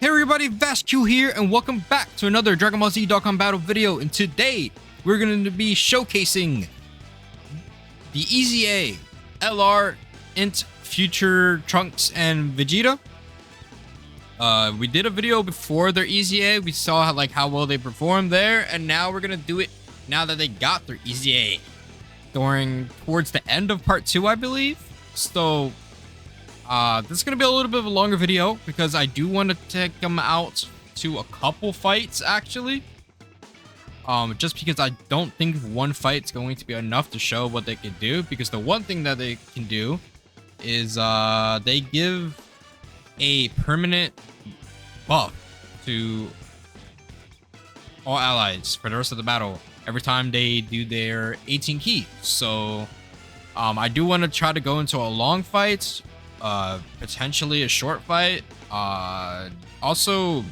Hey everybody, VazQ here, and welcome back to another Dragon Ball Z Dokkan Battle video. And today, we're going to be showcasing the EZA, LR INT Vegeta Trunks and Vegeta. We did a video before their EZA. We saw how well they performed there, and now we're going to do it now that they got their EZA towards the end of part 2, I believe. So this is going to be a little bit of a longer video because I do want to take them out to a couple fights, actually. Just because I don't think one fight's going to be enough to show what they can do. Because the one thing that they can do is they give a permanent buff to all allies for the rest of the battle every time they do their 18 key. So I do want to try to go into a long fight. Potentially a short fight. I also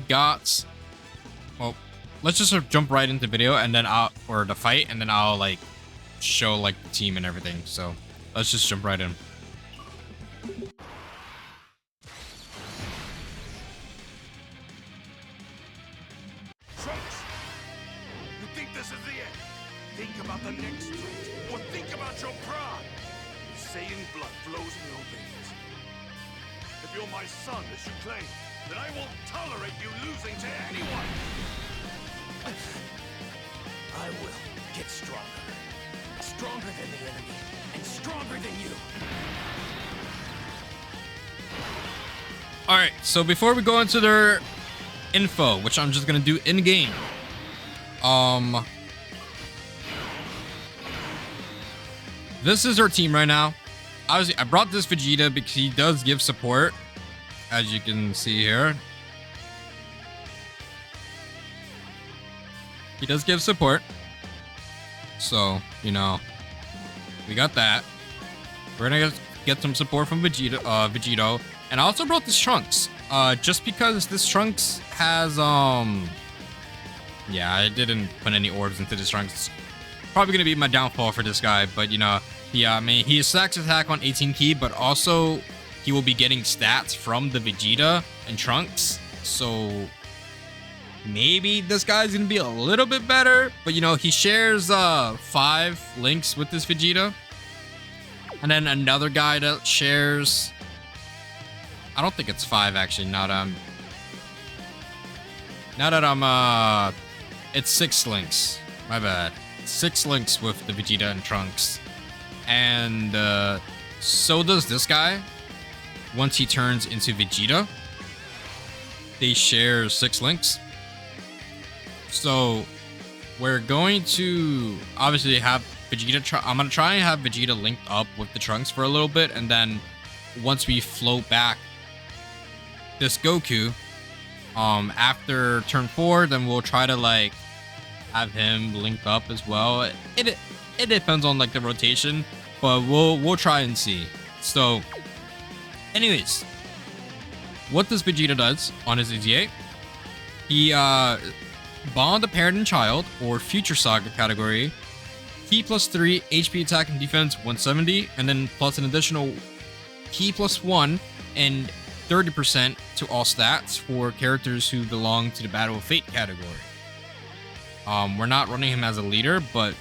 got, well, let's just sort of jump right into the video and then or the fight, and then I'll show the team and everything. So let's just jump right in. Trunks, you think this is the end? Think about the next fight, or think about your pride. Saiyan blood flows in your veins. If you're my son, as you claim, then I won't tolerate you losing to anyone. I will get stronger. Stronger than the enemy, and stronger than you. Alright, so before we go into their info, which I'm just gonna do in-game, this is our team right now. Obviously, I brought this Vegeta because he does give support, as you can see here. He does give support. So, you know, we got that. We're gonna get some support from Vegito. And I also brought this Trunks. Just because this Trunks has, yeah, I didn't put any orbs into this Trunks. It's probably gonna be my downfall for this guy, but you know, yeah, I mean, he stacks attack on 18 key, but also he will be getting stats from the Vegeta and Trunks. So maybe this guy's gonna be a little bit better, but you know, he shares 5 links with this Vegeta, and then another guy that shares, I don't think it's 5 actually. Now that I'm it's 6 links. My bad. 6 links with the Vegeta and Trunks. And so does this guy. Once he turns into Vegeta, they share 6 links. So we're going to obviously have Vegeta. I'm gonna try and have Vegeta linked up with the Trunks for a little bit, and then once we float back this Goku, after turn 4, then we'll try to have him linked up as well. It depends on the rotation, but we'll try and see. So anyways, what this Vegeta does on his EZA, he bond a parent and child, or future saga category, Ki +3 HP attack and defense 170, and then plus an additional Ki +1 and 30% to all stats for characters who belong to the Battle of Fate category. We're not running him as a leader, but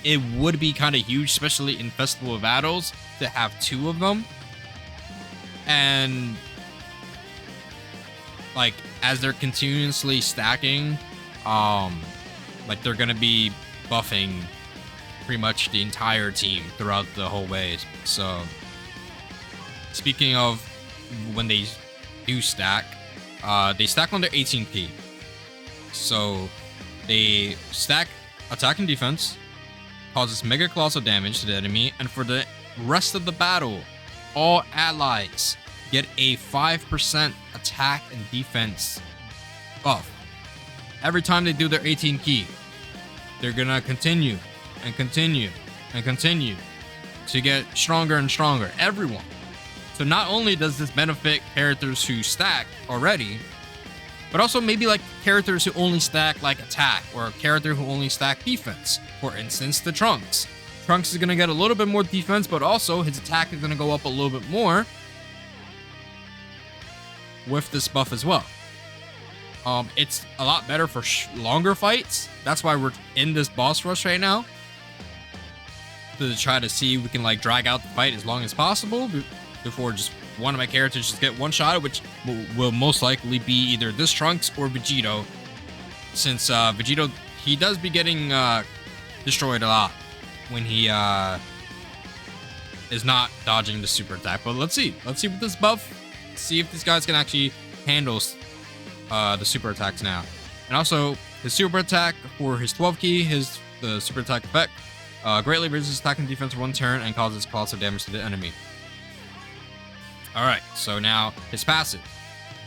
it would be kind of huge, especially in festival battles, to have 2 of them. And as they're continuously stacking, they're gonna be buffing pretty much the entire team throughout the whole way. So speaking of when they do stack, they stack on their 18 key. So they stack attack and defense, causes mega colossal damage to the enemy, and for the rest of the battle, all allies get a 5% attack and defense buff. Every time they do their 18 key, they're gonna continue and continue and continue to get stronger and stronger. Everyone. So not only does this benefit characters who stack already, but also maybe characters who only stack attack, or a character who only stack defense. For instance, the Trunks. Trunks is gonna get a little bit more defense, but also his attack is gonna go up a little bit more. with this buff as well. It's a lot better for longer fights. That's why we're in this boss rush right now, to try to see if we can like drag out the fight as long as possible before just one of my characters just get one shot, which will most likely be either this Trunks or Vegito, since Vegito, he does be getting destroyed a lot when he is not dodging the super attack. But let's see with this buff, see if these guys can actually handle the super attacks now. And also his super attack for his 12 key, the super attack effect greatly raises attack and defense for 1 turn and causes colossal damage to the enemy. Alright, so now his passive.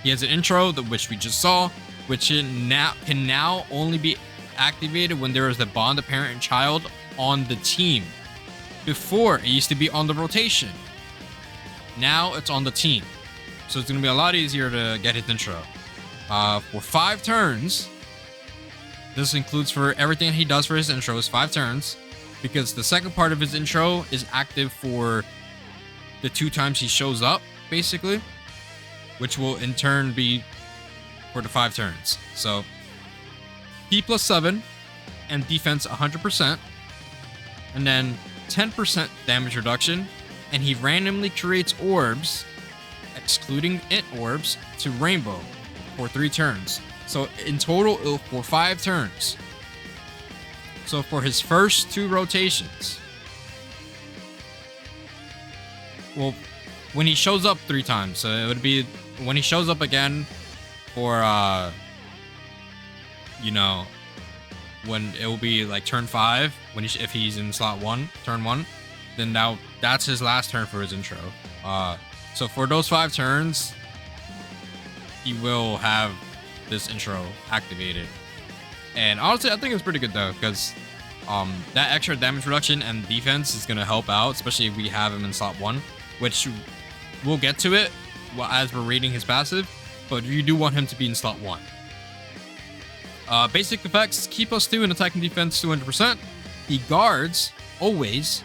He has an intro, which we just saw, which can now only be activated when there is a bond of parent and child on the team. Before, it used to be on the rotation. Now it's on the team. So it's going to be a lot easier to get his intro. For 5 turns, this includes for everything he does for his intro is 5 turns, because the second part of his intro is active for the 2 times he shows up, basically, which will in turn be for the 5 turns. So P plus 7 and defense 100%, and then 10% damage reduction, and he randomly creates orbs, excluding int orbs, to rainbow for 3 turns. So in total for 5 turns. So for his first 2 rotations, well, when he shows up 3 times, so it would be when he shows up again for you know, when it will be like turn 5, when if he's in slot 1, turn 1, then now that's his last turn for his intro. So for those 5 turns, he will have this intro activated. And honestly, I think it's pretty good though, because that extra damage reduction and defense is going to help out, especially if we have him in slot 1, which we'll get to it as we're reading his passive, but you do want him to be in slot 1. Basic effects: key plus 2 in attack and defense 200%. He guards always.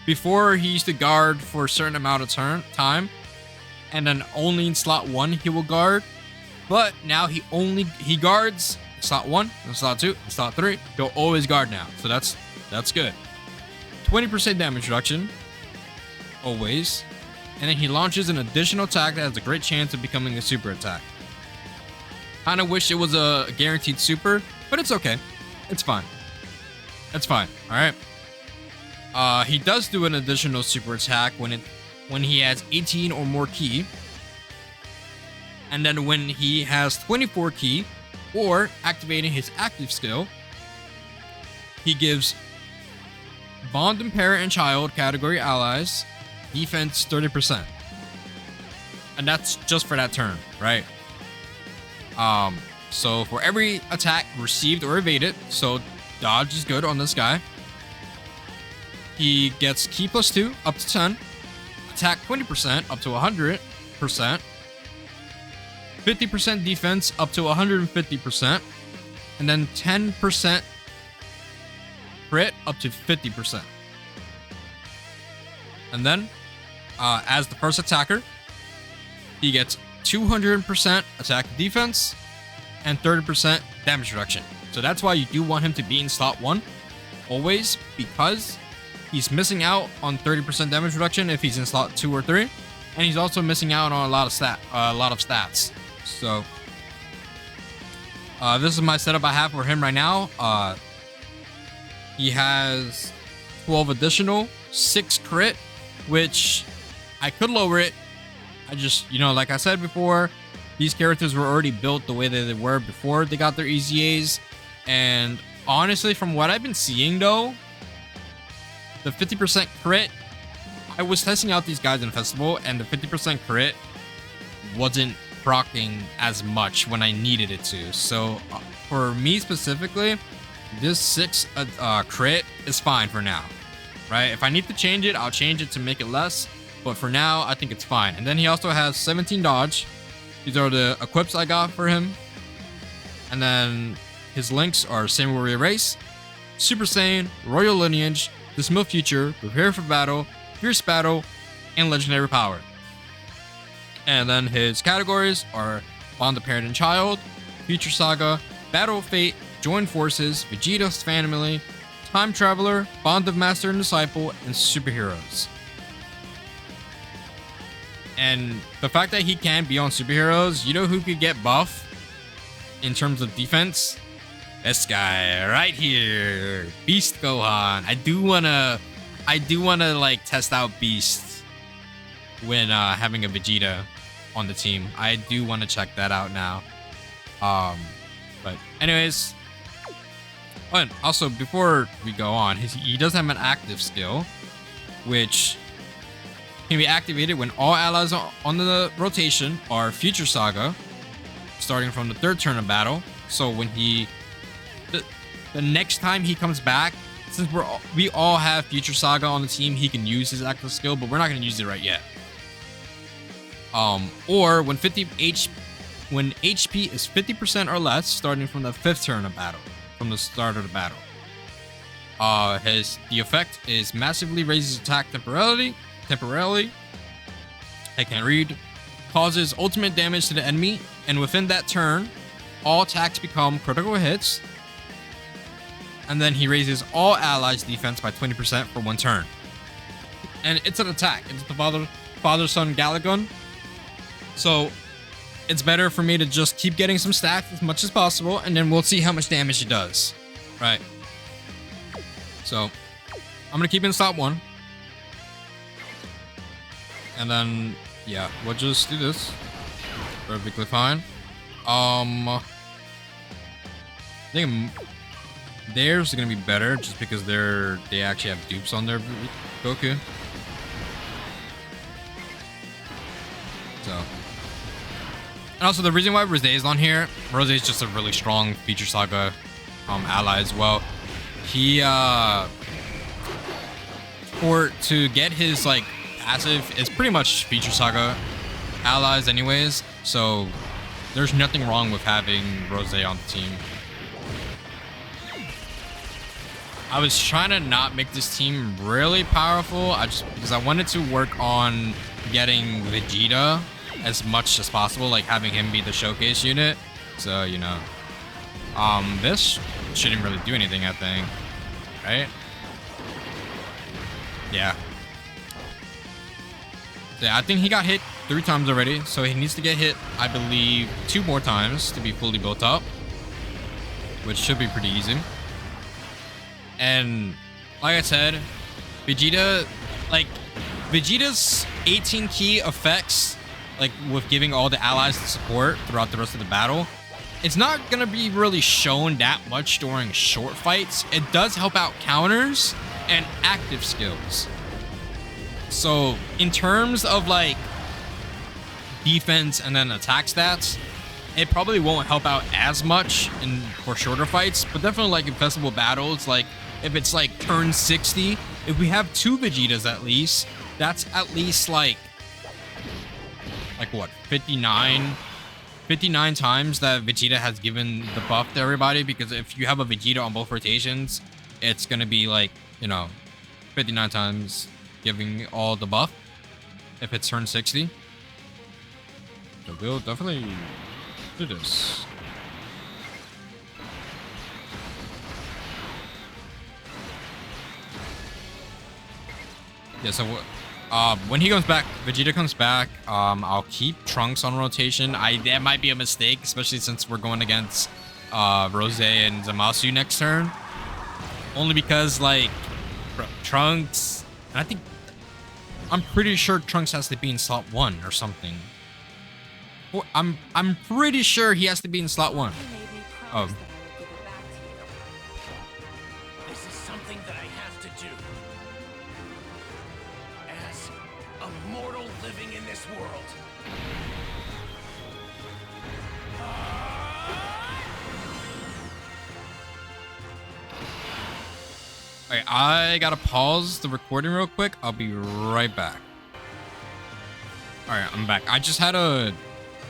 Before, he used to guard for a certain amount of time, and then only in slot 1 he will guard. But now he guards slot 1, and slot 2, and slot 3. He'll always guard now, so that's good. 20% damage reduction, always. And then he launches an additional attack that has a great chance of becoming a super attack. Kinda wish it was a guaranteed super, but it's okay. It's fine. It's fine, alright? He does do an additional super attack when he has 18 or more ki. And then when he has 24 ki, or activating his active skill, he gives Bond and Parent and Child category allies defense 30%. And that's just for that turn, right? So for every attack received or evaded, so dodge is good on this guy, he gets ki plus 2 up to 10, attack 20% up to 100%, 50% defense up to 150%, and then 10% crit up to 50%. And then, as the first attacker, he gets 200% attack defense and 30% damage reduction. So that's why you do want him to be in slot 1 always, because he's missing out on 30% damage reduction if he's in slot 2 or 3, and he's also missing out on a lot of stats. So this is my setup I have for him right now. He has 12 additional, 6 crit, which I could lower it. I just, like I said before, these characters were already built the way that they were before they got their EZAs. And honestly, from what I've been seeing though, the 50% crit, I was testing out these guys in Festival, and the 50% crit wasn't proccing as much when I needed it to. So for me specifically, this 6 crit is fine for now, right? If I need to change it, I'll change it to make it less, but for now I think it's fine. And then he also has 17 dodge. These are the equips I got for him. And then his links are Samurai Race, Super Saiyan, Royal Lineage, Dismal Future, Prepare for Battle, Fierce Battle, and Legendary Power. And then his categories are Bond of Parent and Child, Future Saga, Battle of Fate, Join Forces, Vegeta's Family, Time Traveler, Bond of Master and Disciple, and Superheroes. And the fact that he can be on Superheroes, you know who could get buff in terms of defense? This guy right here, Beast Gohan. I do wanna like test out Beast when having a Vegeta on the team. I do want to check that out now. But anyways, oh, and also before we go on, he does have an active skill, which can be activated when all allies on the rotation are Future Saga, starting from the 3rd turn of battle. So when the next time he comes back, since we all have Future Saga on the team, he can use his active skill, but we're not going to use it right yet. Or when when HP is 50% or less, starting from the 5th turn of battle, from the start of the battle. The effect is massively raises attack temporarily. I can't read. Causes ultimate damage to the enemy, and within that turn, all attacks become critical hits. And then he raises all allies' defense by 20% for 1 turn. And it's an attack. It's the father-son Galagon. So it's better for me to just keep getting some stacks as much as possible, and then we'll see how much damage it does. Right. So I'm gonna keep it in slot 1. And then, yeah, we'll just do this. Perfectly fine. I think theirs are gonna be better just because they actually have dupes on their Goku. So, and also the reason why Rose is on here, Rose is just a really strong Future Saga ally as well. He to get his like passive is pretty much Future Saga allies anyways, so there's nothing wrong with having Rose on the team. I was trying to not make this team really powerful, because I wanted to work on getting Vegeta as much as possible, like having him be the showcase unit. So, you know, this shouldn't really do anything, I think, right? Yeah. Yeah, I think he got hit 3 times already, so he needs to get hit, I believe, 2 more times to be fully built up, which should be pretty easy. And like I said, Vegeta's 18 key effects, like with giving all the allies the support throughout the rest of the battle, it's not gonna be really shown that much during short fights. It does help out counters and active skills. So in terms of like defense and then attack stats, it probably won't help out as much for shorter fights, but definitely like in festival battles, like if it's like turn 60, if we have 2 Vegetas at least, that's at least like what, 59 times that Vegeta has given the buff to everybody, because if you have a Vegeta on both rotations, it's gonna be like, you know, 59 times giving all the buff if it's turn 60. So we'll definitely do this. Yeah, so when he comes back, Vegeta comes back, I'll keep Trunks on rotation. That might be a mistake, especially since we're going against Rose and Zamasu next turn. Only because, like, Trunks, and I'm pretty sure Trunks has to be in slot 1 or something. I'm pretty sure he has to be in slot 1. Oh. This is something that I have to do. As a mortal living in this world. Alright, I gotta pause the recording real quick. I'll be right back. Alright, I'm back.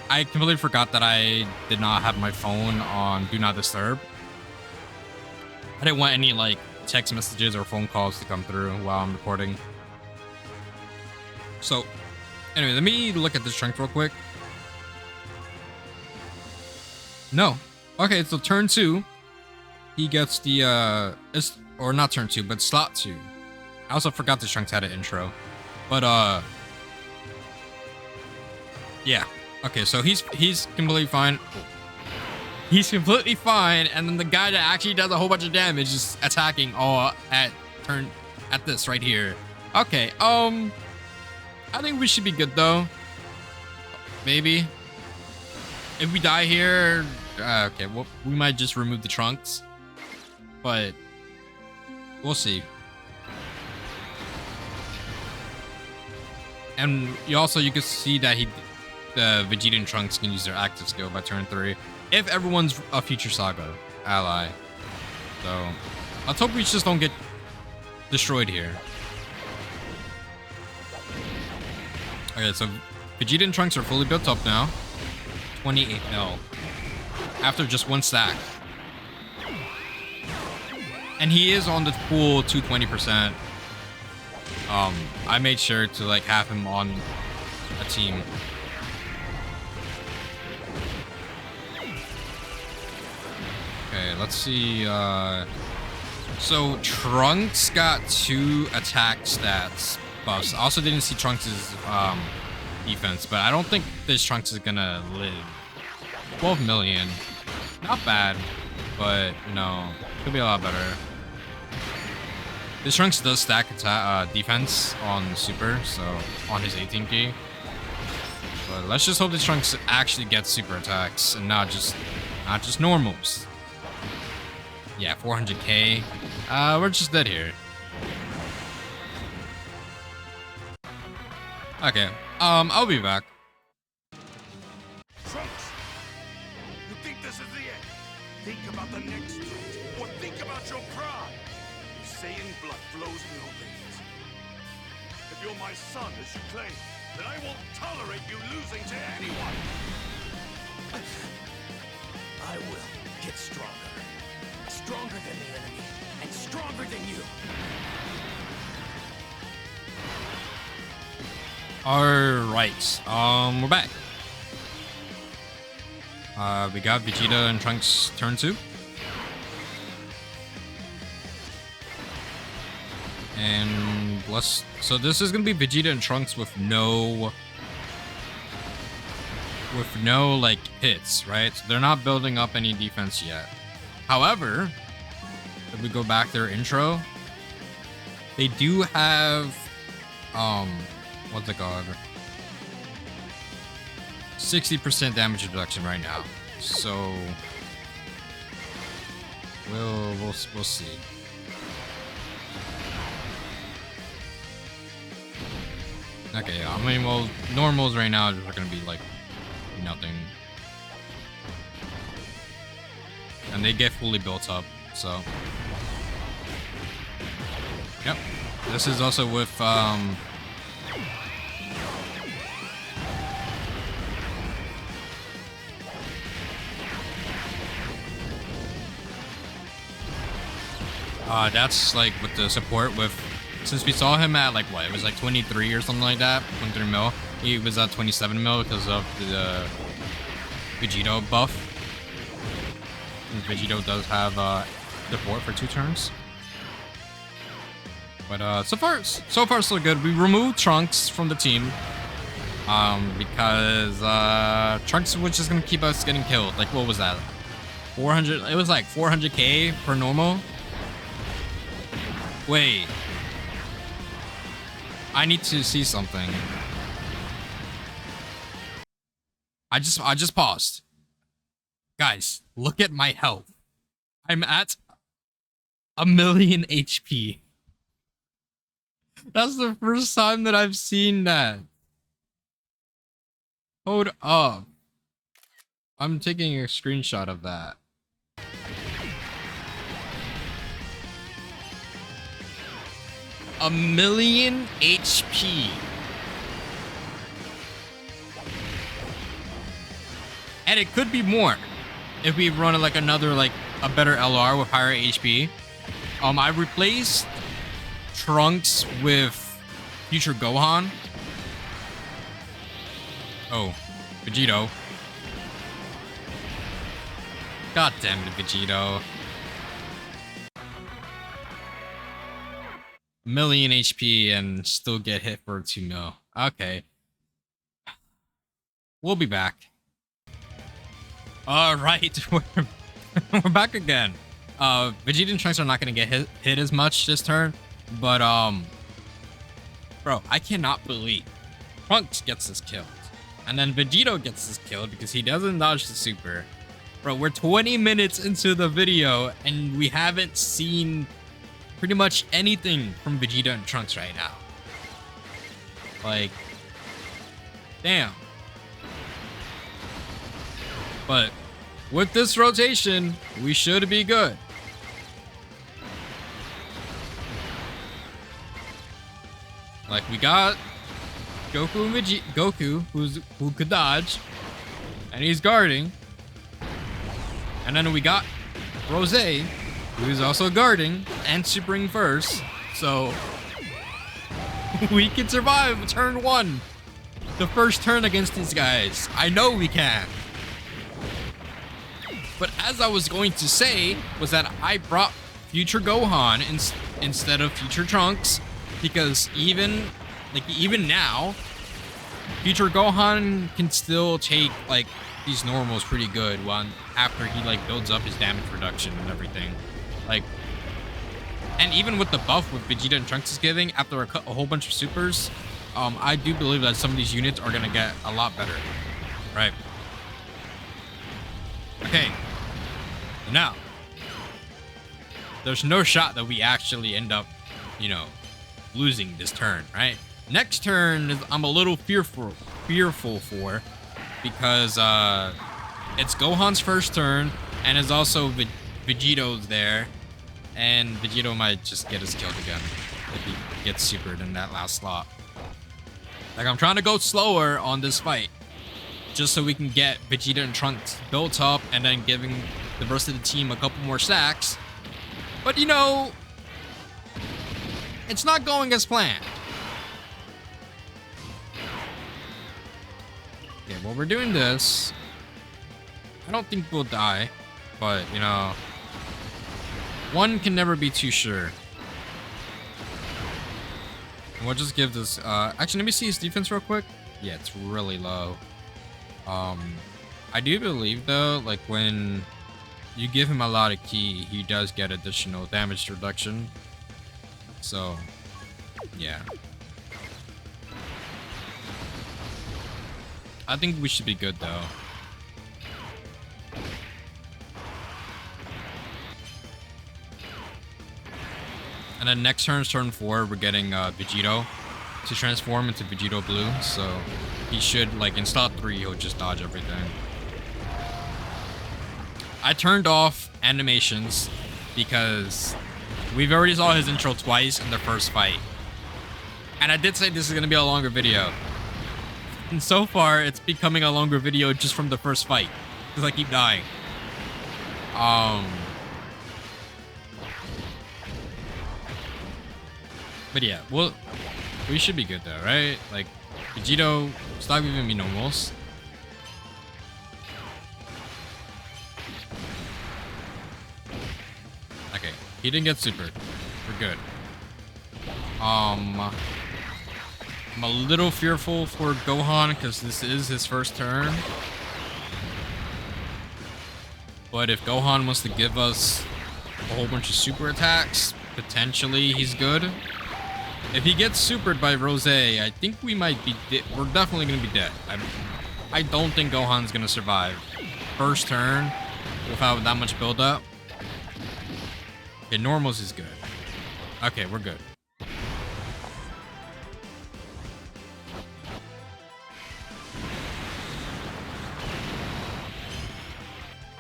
I completely forgot that I did not have my phone on Do Not Disturb. I didn't want any, like, text messages or phone calls to come through while I'm recording. So, Anyway, let me look at this Trunks real quick. No. Okay, so turn 2, he gets the or not turn 2, but slot 2. I also forgot this Trunks had an intro. But yeah. Okay, so he's completely fine. He's completely fine, and then the guy that actually does a whole bunch of damage is attacking all at this right here. Okay, I think we should be good though. Maybe. If we die here, okay, well, we might just remove the Trunks. But we'll see. And you can see that the Vegeta and Trunks can use their active skill by turn 3 if everyone's a future Saga ally. So let's hope we just don't get destroyed here. Okay, so Vegeta and Trunks are fully built up now. 28 mil after just one stack. And he is on the full 220%. I made sure to like have him on a team. Okay, let's see. So Trunks got 2 attack stats buffs. I also didn't see Trunks' defense, but I don't think this Trunks is gonna live. 12 million. Not bad, but no, could be a lot better. This Trunks does stack defense on Super, so on his 18 key. But let's just hope this Trunks actually gets super attacks and not just normals. Yeah, 400k. We're just dead here. Okay. I'll be back. Trunks, you think this is the end? Think about the next threat, or think about your pride. Saiyan blood flows in your veins. If you're my son, as you claim, then I won't tolerate you losing to anyone. I will get stronger. Stronger than the enemy, and stronger than you. Alright, we're back. We got Vegeta and Trunks turn 2. And so this is gonna be Vegeta and Trunks with no like hits, right? So they're not building up any defense yet. However, if we go back to their intro, they do have what's it called? 60% damage reduction right now. So we'll see. Okay, I mean, well, normals right now are gonna be like nothing. And they get fully built up, so. Yep. This is also with, that's like with the support with, since we saw him at like what, it was like 23 or something like that, 23 mil. He was at 27 mil because of the Vegito buff. And Vegito does have support for 2 turns. But so far so good. We removed Trunks from the team because Trunks was just gonna keep us getting killed. Like, what was that? 400. It was like 400k per normal. Wait. I need to see something. I just paused. Guys, look at my health. I'm at 1,000,000 HP. That's the first time that I've seen that. Hold up. I'm taking a screenshot of that. A 1,000,000 HP. And it could be more if we run like another, like a better LR with higher HP. I replaced Trunks with future Gohan. Oh, Vegito. God damn it, Vegito. Million HP and still get hit for 2 mil. Okay. We'll be back. Alright, we're back again. Vegeta and Trunks are not gonna get hit as much this turn, but bro, I cannot believe Trunks gets this killed. And then Vegito gets this killed because he doesn't dodge the super. Bro, we're 20 minutes into the video and we haven't seen pretty much anything from Vegeta and Trunks right now. Like, damn. But with this rotation, we should be good. Like, we got Goku and Goku, who could dodge, and he's guarding. And then we got Rose, who's also guarding and supering first. So we can survive turn 1. The first turn against these guys. I know we can. But as I was going to say, was that I brought Future Gohan instead of Future Trunks, because even now, Future Gohan can still take like these normals pretty good after he like builds up his damage reduction and everything. Like, and even with the buff with Vegeta and Trunks is giving after a whole bunch of supers, I do believe that some of these units are gonna get a lot better, right? Okay. Now, there's no shot that we actually end up, you know, losing this turn, right? Next turn is I'm a little fearful for, because it's Gohan's first turn and it's also Vegito's there, and Vegito might just get us killed again if he gets supered in that last slot. Like, I'm trying to go slower on this fight, just so we can get Vegeta and Trunks built up and then giving the rest of the team a couple more stacks. But, you know, it's not going as planned. Okay, well, we're doing this. I don't think we'll die, but, you know, one can never be too sure. We'll just give this, actually, let me see his defense real quick. Yeah, it's really low. I do believe though, like when you give him a lot of ki, he does get additional damage reduction. So, yeah. I think we should be good though. And then next turn, turn 4, we're getting Vegito to transform into Vegito Blue. So he should, like, in slot 3, he'll just dodge everything. I turned off animations because we've already saw his intro twice in the first fight. And I did say this is going to be a longer video. And so far, it's becoming a longer video just from the first fight, because I keep dying. But yeah, well, we should be good though, right? Like, Vegito, stop giving me normals. Okay, he didn't get supered. We're good. I'm a little fearful for Gohan because this is his first turn. But if Gohan wants to give us a whole bunch of super attacks, potentially he's good. If he gets supered by Rose, I think we might be we're definitely going to be dead. I don't think Gohan's going to survive first turn without that much buildup. Okay, normals is good. Okay, we're good.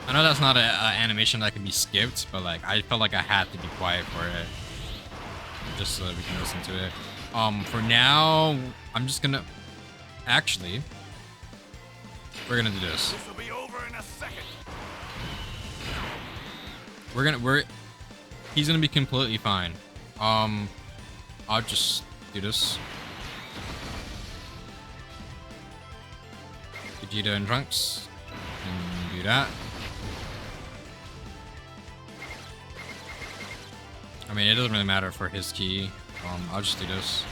I know that's not an animation that can be skipped, but like I felt like I had to be quiet for it, just so that we can listen to it. For now, I'm just gonna actually we're gonna do this. This will be over in a second. He's gonna be completely fine. I'll just do this. Vegeta and Trunks. And do that. I mean, it doesn't really matter for his key. I'll just do this.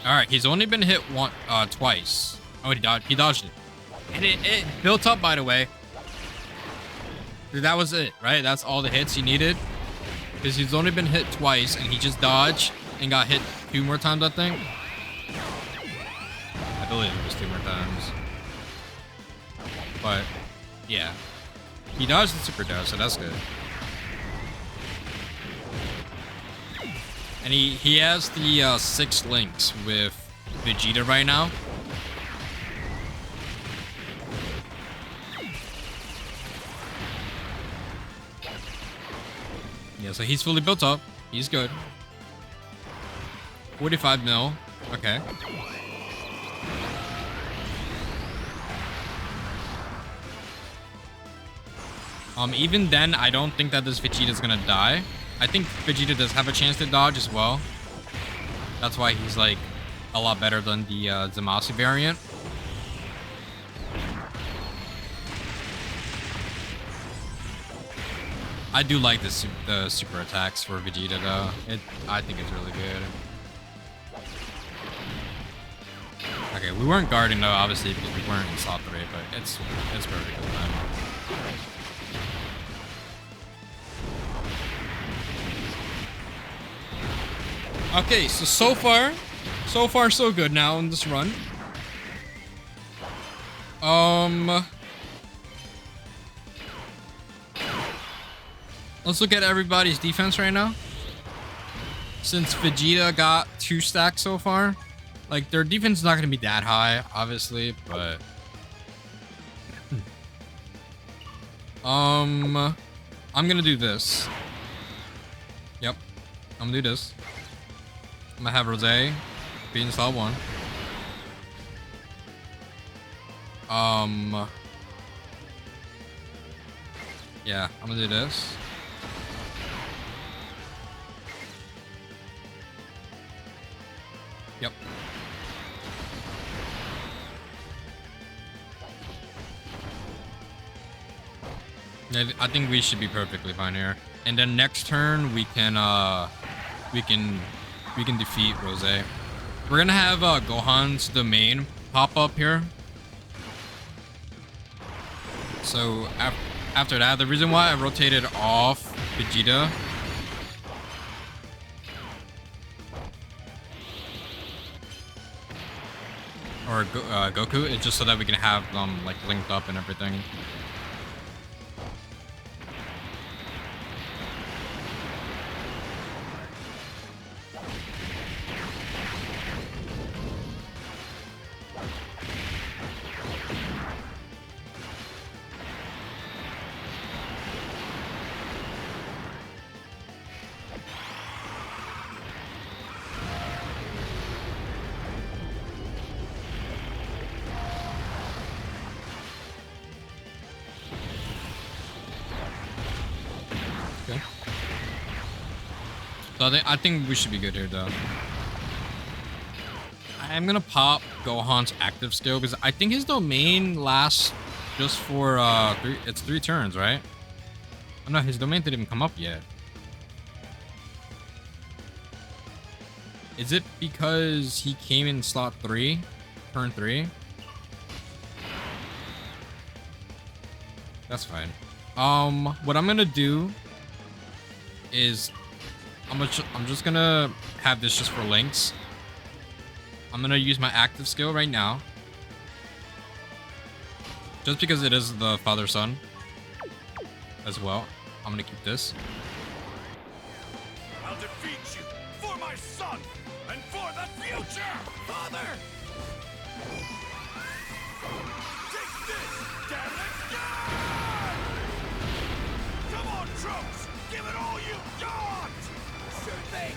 Alright, he's only been hit twice. Oh, he dodged it. And it built up, by the way. That was it, right? That's all the hits he needed. Because he's only been hit twice, and he just dodged and got hit 2 more times, I think. I believe it was 2 more times. But, yeah. He dodged the super dodge, so that's good. And he has the 6 links with Vegeta right now. Yeah, so he's fully built up. He's good. 45 mil. Okay. Even then, I don't think that this Vegeta is gonna die. I think Vegeta does have a chance to dodge as well. That's why he's like a lot better than the Zamasu variant. I do like the super attacks for Vegeta though. I think it's really good. Okay, we weren't guarding though, obviously, because we weren't in slot 3, but it's perfectly fine. Okay, so far so good now in this run. Let's look at everybody's defense right now. Since Vegeta got 2 stacks so far, like their defense is not going to be that high, obviously, but I'm going to do this. Yep. I'm going to do this. I'm going to have Rose be in slot 1. Yeah, I'm going to do this. Yep. I think we should be perfectly fine here. And then next turn we can defeat Rose. We're gonna have Gohan's domain pop up here. So after that, the reason why I rotated off Vegeta or Goku is just so that we can have them like linked up and everything. So I think we should be good here, though. I'm gonna pop Gohan's active skill because I think his domain lasts just for 3 turns, right? Oh no, his domain didn't even come up yet. Is it because he came in slot 3, turn 3? That's fine. What I'm gonna do is I'm just gonna have this just for links. I'm gonna use my active skill right now, just because it is the father-son as well. I'm gonna keep this. I'll defeat you for my son and for the future, father. Take this, damn it! God! Come on, Trunks, give it all you got. Sure thing.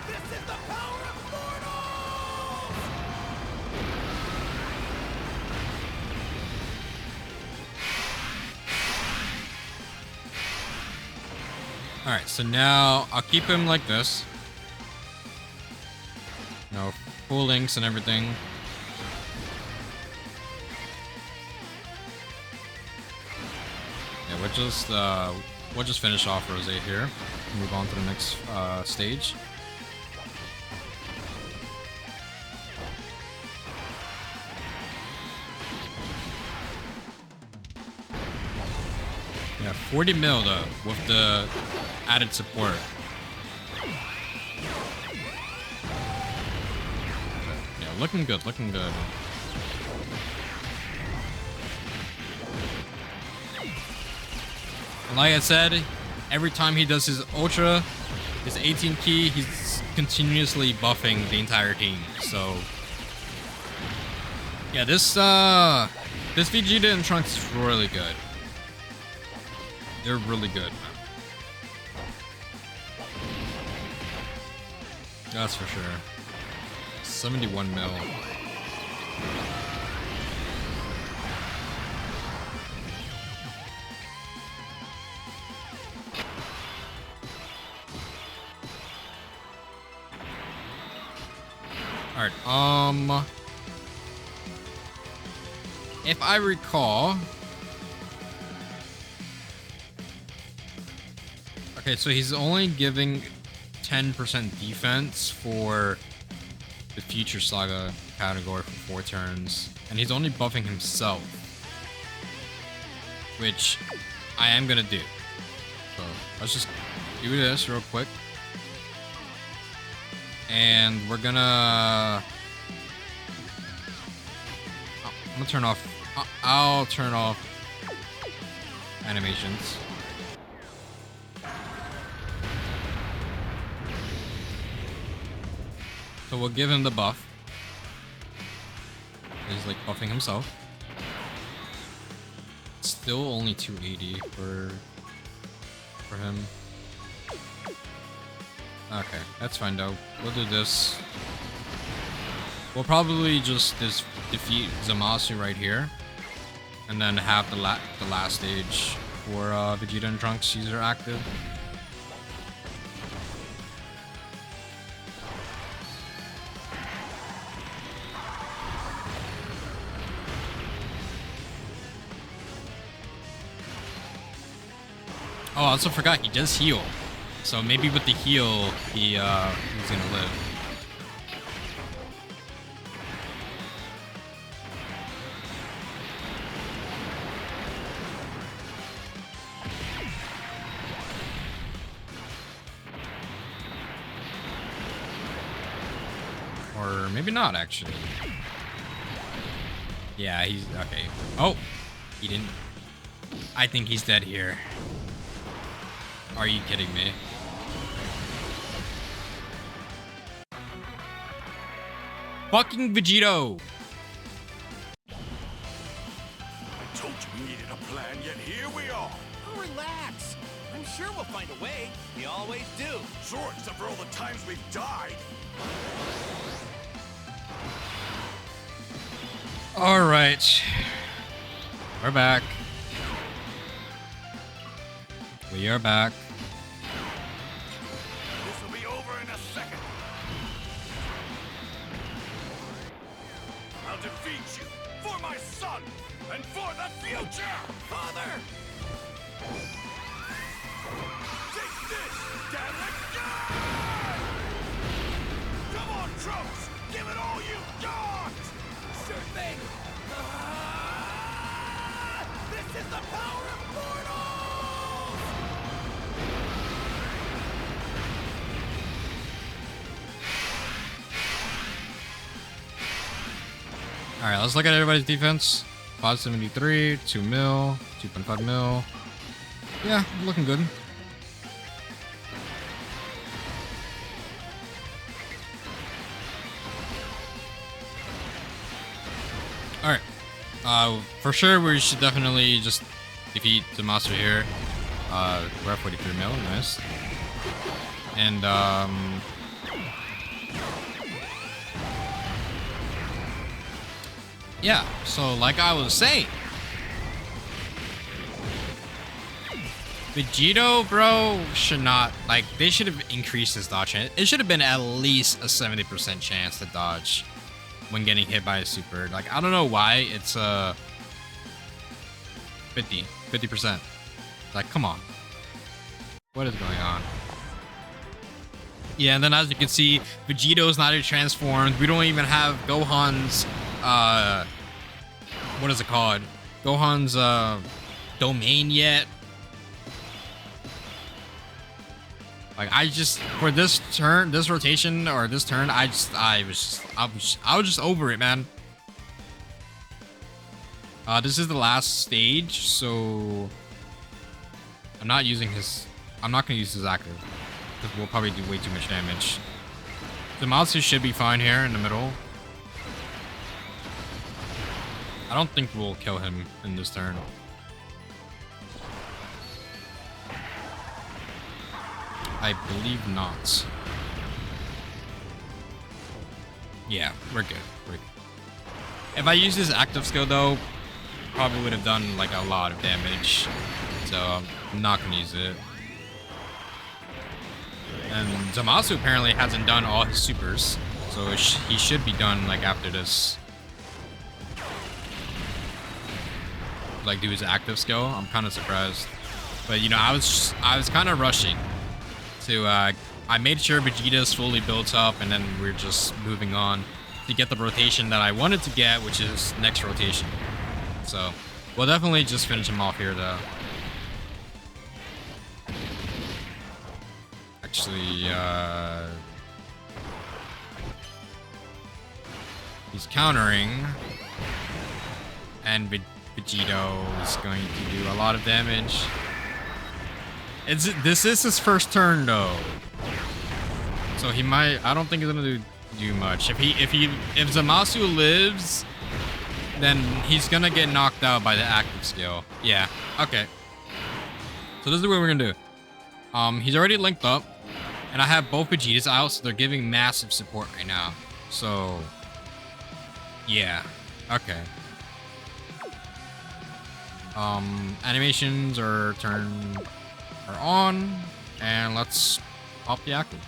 This is the power of mortals! Alright, so now I'll keep him like this. You know, full links and everything. Yeah, we'll just finish off Rose here. Move on to the next stage. Yeah, 40 mil though, with the added support. Yeah, looking good, looking good. And like I said, every time he does his Ultra, his 18 key, he's continuously buffing the entire team. So yeah, this Vegeta and Trunks is really good. They're really good, man. That's for sure. 71 mil. Alright, if I recall... Okay, so he's only giving 10% defense for the Future Saga category for 4 turns, and he's only buffing himself, which I am gonna do. So let's just do this real quick, and we're gonna. I'm gonna turn off. I'll turn off animations. So we'll give him the buff. He's like buffing himself. Still only 280 for him. Okay, that's fine though. We'll do this. We'll probably just defeat Zamasu right here, and then have the last stage for Vegeta and Trunks user active. Oh, I also forgot he does heal, so maybe with the heal he's gonna live. Or maybe not, actually. Yeah, he's okay. Oh, he didn't. I think he's dead here. Are you kidding me? Fucking Vegito! I told you we needed a plan, yet here we are. Oh, relax. I'm sure we'll find a way. We always do. Sure, except for all the times we've died. Alright. We're back. We are back. This will be over in a second. I'll defeat you for my son and for the future. Father! Take this, damn it! Come on, Trunks! Give it all you got! Sure thing. This is the power of portals! Alright, let's look at everybody's defense. 573, 2 mil, 2.5 mil. Yeah, looking good. Alright. For sure, we should definitely just defeat the monster here. We're at 43 mil, nice. And, yeah, so like I was saying, Vegito, bro, should not, like, they should have increased his dodge chance. It should have been at least a 70% chance to dodge when getting hit by a super. Like, I don't know why it's 50%. Like, come on. What is going on? Yeah, and then as you can see, Vegito's not transformed. We don't even have Gohan's, what is it called? Gohan's, domain yet. Like, I just, for this turn, this rotation, or this turn, I was just over it, man. This is the last stage, so I'm not using his, I'm not gonna use his active, because we'll probably do way too much damage. Zamasu should be fine here in the middle. I don't think we'll kill him in this turn. I believe not. Yeah, we're good. We're good. If I use this active skill though, probably would have done like a lot of damage. So I'm not gonna use it. And Zamasu apparently hasn't done all his supers, so he should be done like after this. Like do his active skill. I'm kind of surprised, but you know I was kind of rushing. To I made sure Vegeta's fully built up, and then we're just moving on to get the rotation that I wanted to get, which is next rotation. So we'll definitely just finish him off here, though. Actually, he's countering, and Vegito is going to do a lot of damage. This is his first turn though, so he might. I don't think he's gonna do much. If Zamasu lives, then he's gonna get knocked out by the active skill. Yeah. Okay. So this is what we're gonna do. He's already linked up, and I have both Vegetas out, so they're giving massive support right now. So yeah. Okay. Animations are on, and let's pop the active.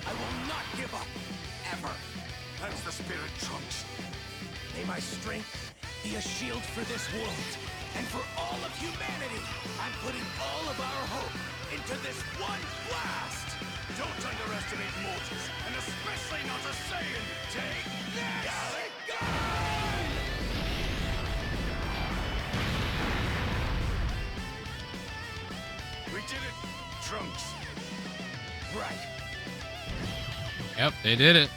I will not give up, ever. That's the spirit, Trunks. May my strength be a shield for this world and for all of humanity. I'm putting all of our hope into this one blast. Don't underestimate mortals, and especially not a Saiyan. Take this! We did it, Trunks. Right. Yep, they did it.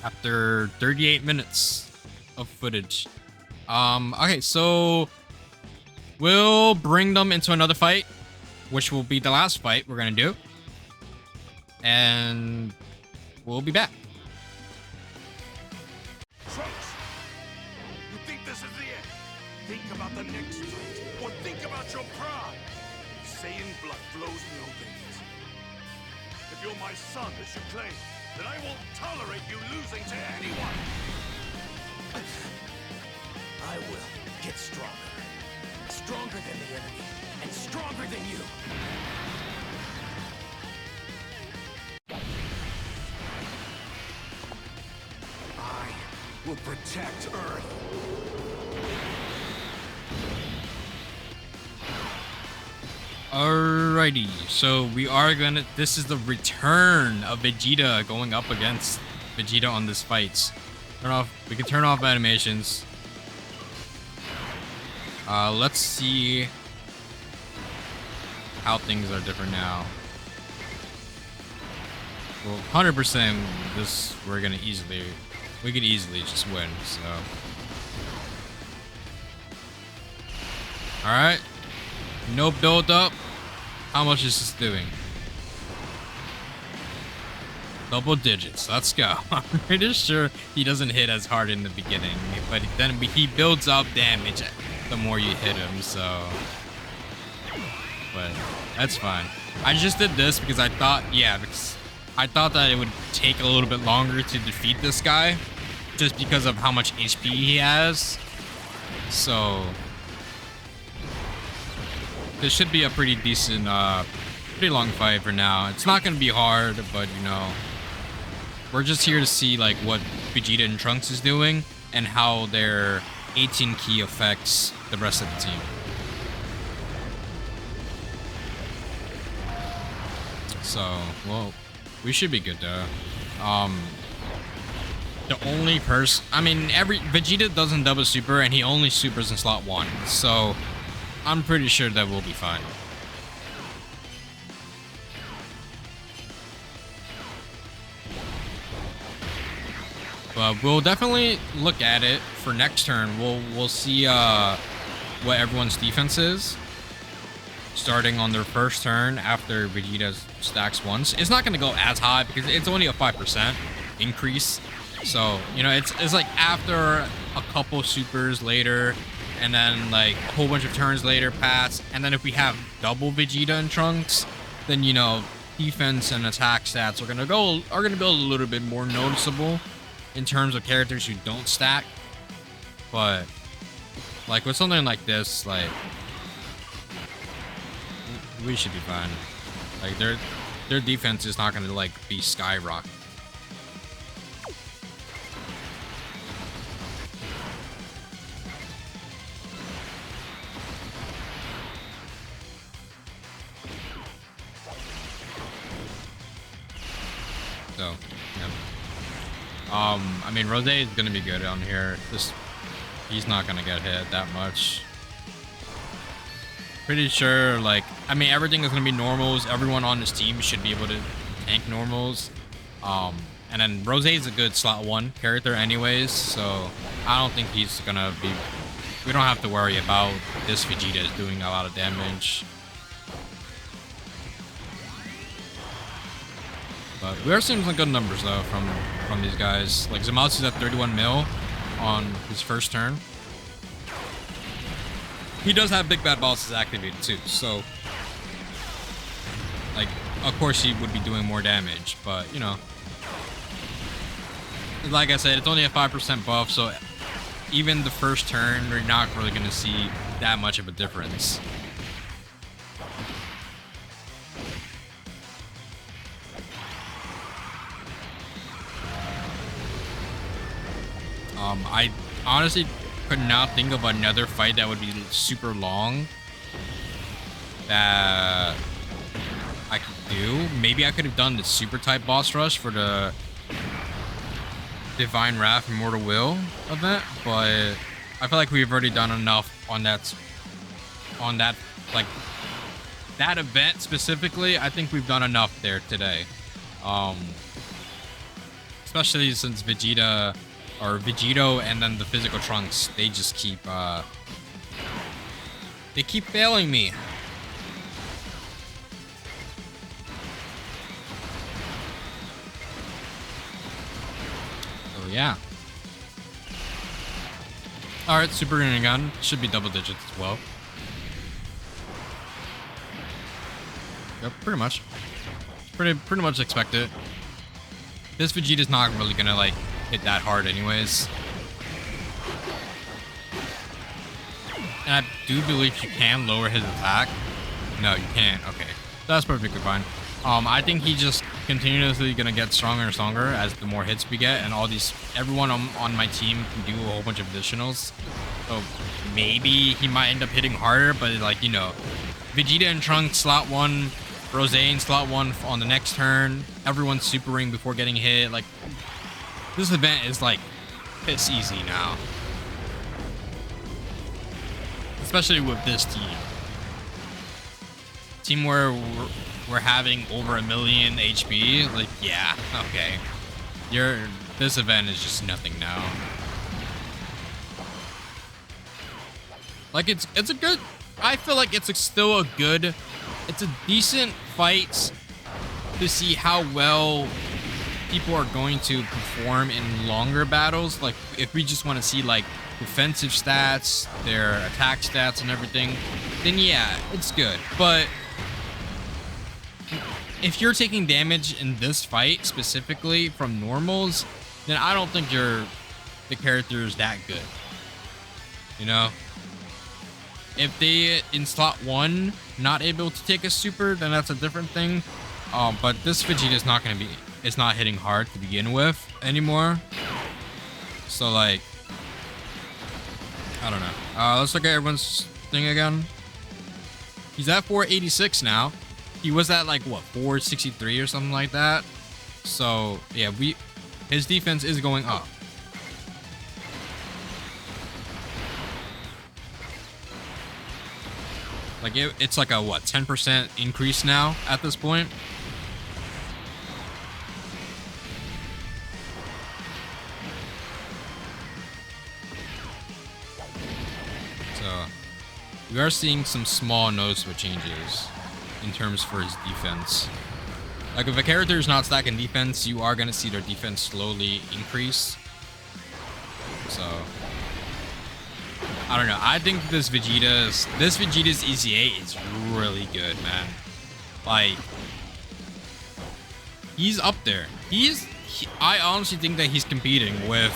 After 38 minutes of footage. Okay, so we'll bring them into another fight, which will be the last fight we're gonna do. And we'll be back. Trunks, you think this is the end? Think about the next threat, or think about your pride. Saiyan blood flows in your veins. If you're my son, as you claim, then I won't tolerate you losing to anyone. I will get stronger. Stronger than the enemy, and stronger than you. I will protect Earth. Alrighty, so we are gonna. This is the return of Vegeta going up against Vegeta on this fight. We can turn off animations. Let's see how things are different now. Well, 100% this we could easily just win. So, all right, no build up. How much is this doing? Double digits. Let's go. I'm pretty sure he doesn't hit as hard in the beginning, but then he builds up damage the more you hit him, so. But that's fine. I just did this because I thought, because I thought that it would take a little bit longer to defeat this guy, just because of how much HP he has. So this should be a pretty decent, pretty long fight for now. It's not going to be hard, but you know, we're just here to see like what Vegeta and Trunks is doing and how their 18 key affects the rest of the team. So, well, we should be good though. The only person, I mean, Vegeta doesn't double super and he only supers in slot 1. So I'm pretty sure that we'll be fine. But we'll definitely look at it for next turn. We'll see what everyone's defense is, starting on their first turn after Vegeta stacks once. It's not going to go as high because it's only a 5% increase. So, you know, it's like after a couple supers later, and then like a whole bunch of turns later pass, and then if we have double Vegeta and Trunks, then you know, defense and attack stats are gonna be a little bit more noticeable in terms of characters who don't stack. But like with something like this, like we should be fine. Like their defense is not gonna like be skyrocket. So, yeah. I mean, Rose is gonna be good on here. He's not gonna get hit that much. Pretty sure, like, I mean, everything is gonna be normals. Everyone on this team should be able to tank normals. And then Rose is a good slot 1 character anyways, so I don't think he's gonna be. We don't have to worry about this Vegeta is doing a lot of damage. But we are seeing some good numbers though from these guys. Like Zamatsu's at 31 mil on his first turn. He does have Big Bad Bosses activated too, so like of course he would be doing more damage, but you know, like I said, it's only a 5% buff, so even the first turn we're not really gonna see that much of a difference. I honestly could not think of another fight that would be super long that I could do. Maybe I could have done the super type boss rush for the Divine Wrath Immortal Will event, but I feel like we've already done enough on that like that event specifically. I think we've done enough there today, especially since Vegeta Vegito and then the physical Trunks, they just keep failing me. So yeah. Alright, Super Gun should be double digits as well. Yep, pretty much. Pretty much expect it. This Vegeta's not really gonna like hit that hard anyways. And I do believe you can lower his attack. No, you can't. Okay. That's perfectly fine. I think he just continuously gonna get stronger and stronger as the more hits we get, and everyone on my team can do a whole bunch of additionals. So maybe he might end up hitting harder, but like, you know, Vegeta and Trunks slot 1, Rose in slot 1 on the next turn, everyone's supering before getting hit. Like, this event is like piss easy now. Especially with this team. Team where we're having over 1 million HP. Like, yeah, okay. This event is just nothing now. Like, it's a good, I feel like it's still it's a decent fight to see how well people are going to perform in longer battles. Like, if we just want to see like defensive stats, their attack stats and everything, then yeah, it's good. But if you're taking damage in this fight specifically from normals, then I don't think the character is that good. You know, if they in slot 1 not able to take a super, then that's a different thing. But this Vegeta is not gonna be. It's not hitting hard to begin with anymore. So like, I don't know. Let's look at everyone's thing again. He's at 486 now. He was at like what 463 or something like that. So yeah, his defense is going up. Like it's like a what 10% increase now at this point. So we are seeing some small noticeable changes in terms for his defense. Like if a character is not stacking defense, you are gonna see their defense slowly increase. So I don't know. I think this Vegeta's EZA is really good, man. Like he's up there. I honestly think that he's competing with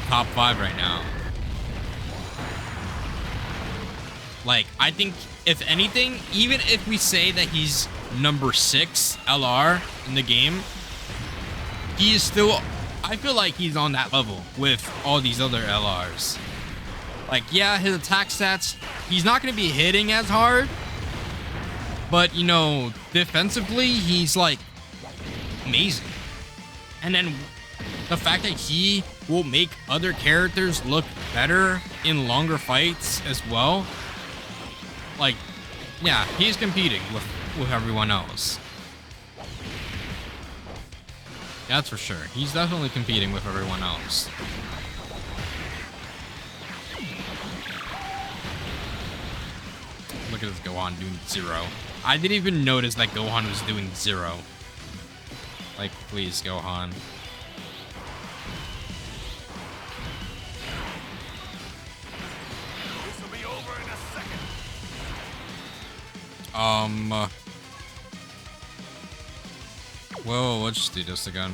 top 5 right now. Like, I think, if anything, even if we say that he's number 6 LR in the game, he is still, I feel like he's on that level with all these other LRs. Like, yeah, his attack stats, he's not going to be hitting as hard, but, you know, defensively, he's, like, amazing. And then the fact that he will make other characters look better in longer fights as well. Like, yeah, he's competing with everyone else. That's for sure. He's definitely competing with everyone else. Look at this Gohan doing 0. I didn't even notice that Gohan was doing 0. Like, please, Gohan. Whoa, let's just do this again.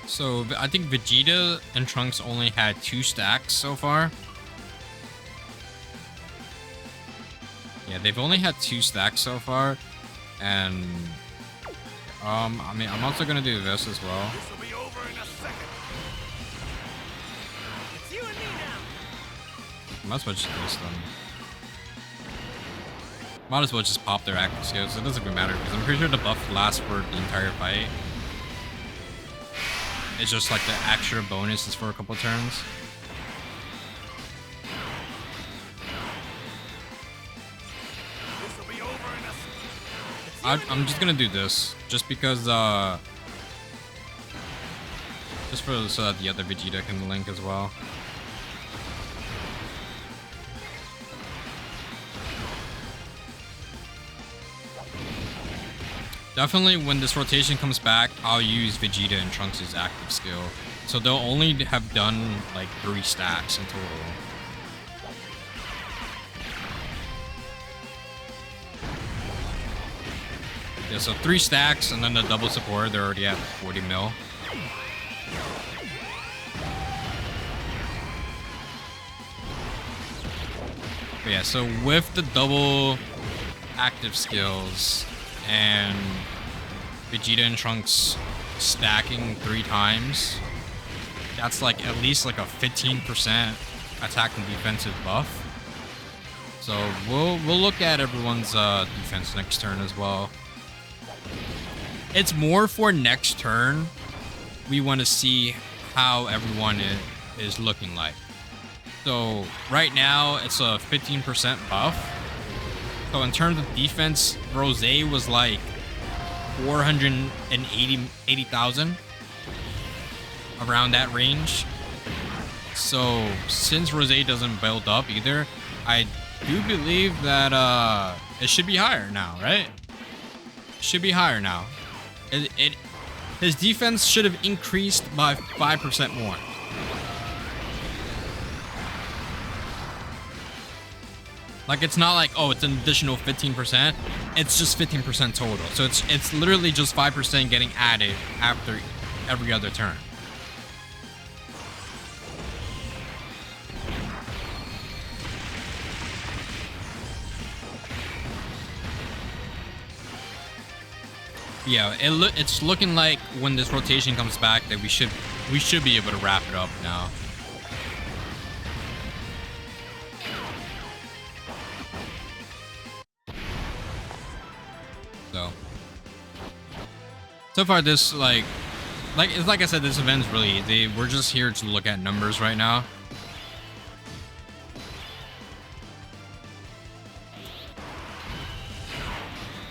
So, I think Vegeta and Trunks only had 2 stacks so far. Yeah, they've only had 2 stacks so far, and I mean, I'm also gonna do this as well. This'll be over in a second. It's you and me now. Might as well just do this then. Might as well just pop their active skills. It doesn't even matter because I'm pretty sure the buff lasts for the entire fight. It's just like the extra bonus is for a couple turns. I'm just gonna do this, just because, so that the other Vegeta can link as well. Definitely, when this rotation comes back, I'll use Vegeta and Trunks' active skill. So they'll only have done like 3 stacks in total. Yeah, so 3 stacks and then the double support, they're already at 40 mil. But yeah, so with the double active skills and Vegeta and Trunks stacking 3 times, that's like at least like a 15% attack and defensive buff. So we'll look at everyone's defense next turn as well. It's more for next turn. We want to see how everyone is looking like. So right now it's a 15% buff. So in terms of defense, Rose was like 480,000, around that range. So since Rose doesn't build up either, I do believe that it should be higher now, right? Should be higher now. His defense should have increased by 5% more. Like, it's not like, oh, it's an additional 15%. It's just 15% total. So it's literally just 5% getting added after every other turn. Yeah, it's looking like when this rotation comes back that we should be able to wrap it up now. So far, this like I said, this event's really easy. We're just here to look at numbers right now.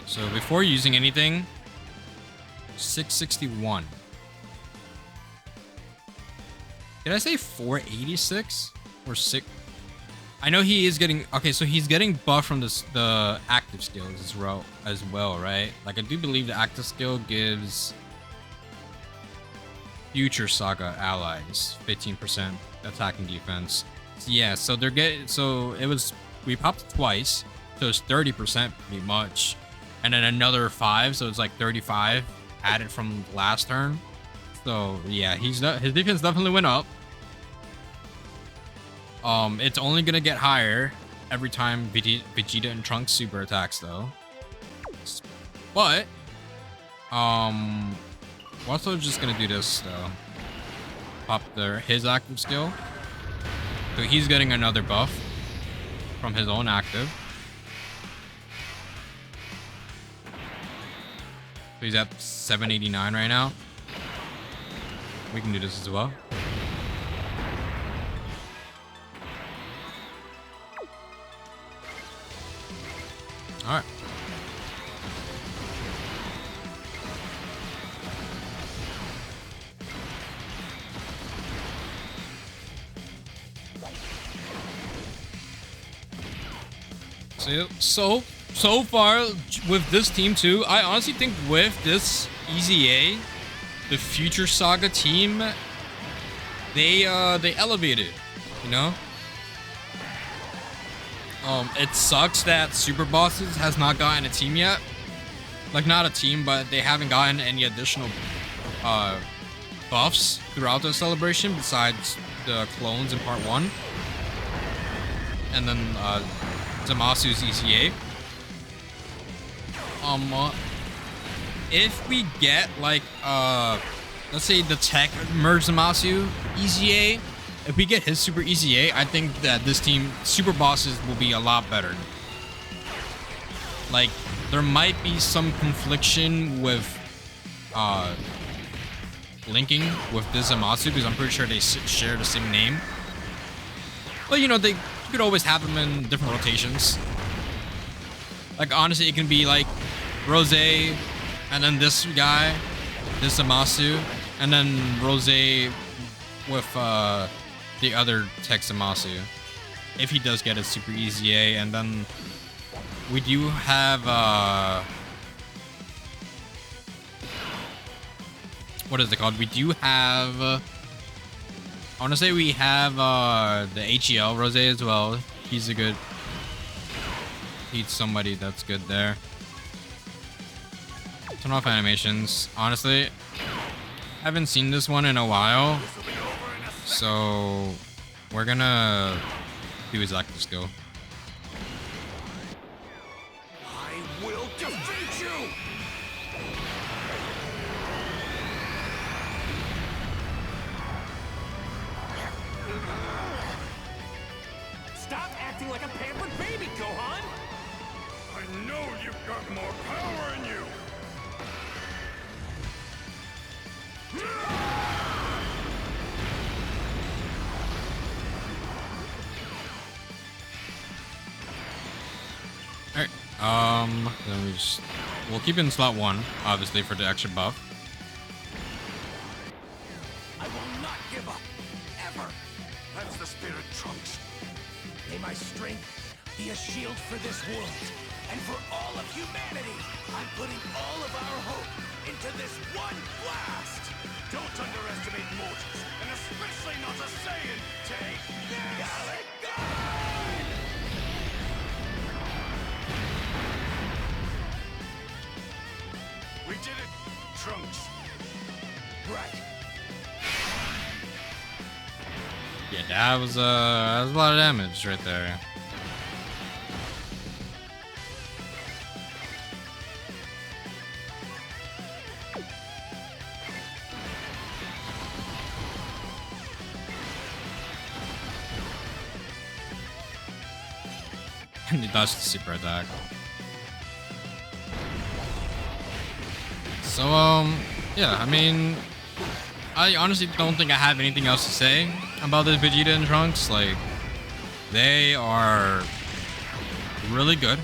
So before using anything, 661. Did I say 486 or 6? I know he is getting, okay, so he's getting buffed from the active skills as well, right? Like, I do believe the active skill gives Future Saga allies 15% attacking defense. So yeah, so they're getting, so it was, we popped twice, so it's 30% pretty much, and then another 5, so it's like 35 added from last turn. So yeah, his defense definitely went up. It's only gonna get higher every time Vegeta and Trunks super attacks though. But we're also just gonna do this though. Pop his active skill. So he's getting another buff from his own active. So he's at 789 right now. We can do this as well. All right. So far with this team too, I honestly think with this EZA, the Future Saga team, they elevated, you know? It sucks that Super Bosses has not gotten a team yet. Like, not a team, but they haven't gotten any additional buffs throughout the celebration besides the clones in part 1. And then Zamasu's EZA. If we get like let's say the tech merge Zamasu EZA, if we get his super EZA, I think that this team Super Bosses will be a lot better. Like, there might be some confliction with linking with this Zamasu because I'm pretty sure they share the same name. But you know, you could always have them in different rotations. Like, honestly, it can be like Rose, and then this guy, this Zamasu, and then Rose with the other tech Zamasu, if he does get a super EZA. And then we do have what is it called? We do have I want to say we have the HEL Rose as well. He's somebody that's good there. Turn off animations. Honestly, I haven't seen this one in a while, so we're gonna do his active skill. I will defeat you! Stop acting like a pampered baby, Gohan! I know you've got more power in you! Alright, then we'll keep it in slot 1, obviously, for the extra buff. I will not give up, ever! That's the spirit, Trunks. May my strength be a shield for this world, and for all of humanity. I'm putting all of our hope into this one blast! Don't underestimate mortals, and especially not a Saiyan. Take this! did it, Trunks. Right. Yeah, that was a lot of damage right there. And he dodged the super attack. So, yeah, I mean, I honestly don't think I have anything else to say about this Vegeta and Trunks. Like, they are really good.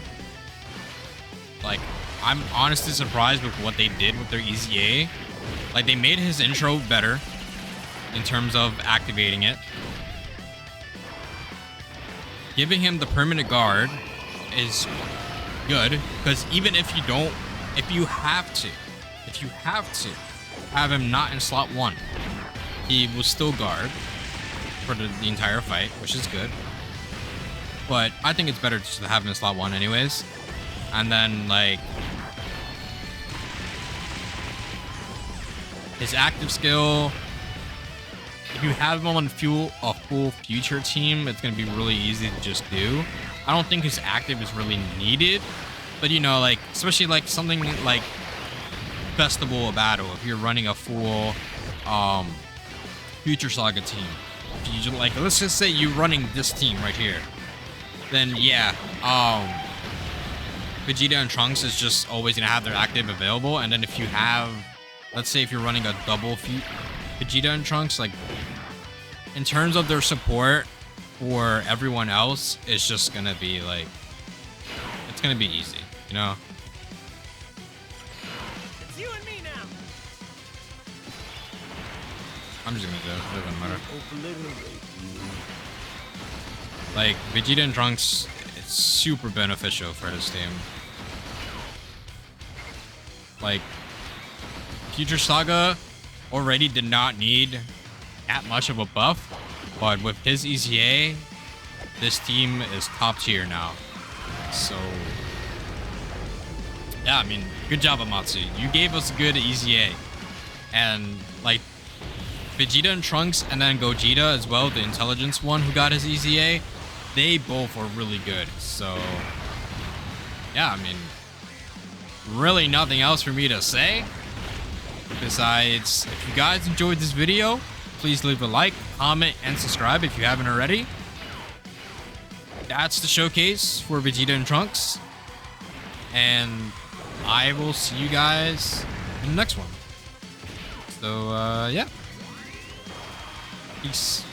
Like, I'm honestly surprised with what they did with their EZA. Like, they made his intro better in terms of activating it. Giving him the permanent guard is good, because even if you don't, if you have to have him not in slot 1, he will still guard for the entire fight, which is good. But I think it's better just to have him in slot 1 anyways. And then, like, his active skill, if you have him on a full future team, it's going to be really easy to just do. I don't think his active is really needed, but you know, like, especially like something like Festival of Battle, if you're running a full Future Saga team, if you like, let's just say you're running this team right here, then yeah, Vegeta and Trunks is just always going to have their active available. And then if you have, let's say if you're running a double Vegeta and Trunks, like, in terms of their support for everyone else, it's just gonna be like, it's gonna be easy, you know? It's you and me now. I'm just gonna do it, it doesn't matter. Like, Vegeta and Trunks, it's super beneficial for his team. Like, Future Saga already did not need that much of a buff, but with his EZA, this team is top tier now. So, yeah, I mean, good job, Amatsu. You gave us a good EZA. And, like, Vegeta and Trunks, and then Gogeta as well, the intelligence one who got his EZA, they both are really good. So, yeah, I mean, really nothing else for me to say. Besides, if you guys enjoyed this video, please leave a like, comment, and subscribe if you haven't already. That's the showcase for Vegeta and Trunks. And I will see you guys in the next one. So, yeah. Peace.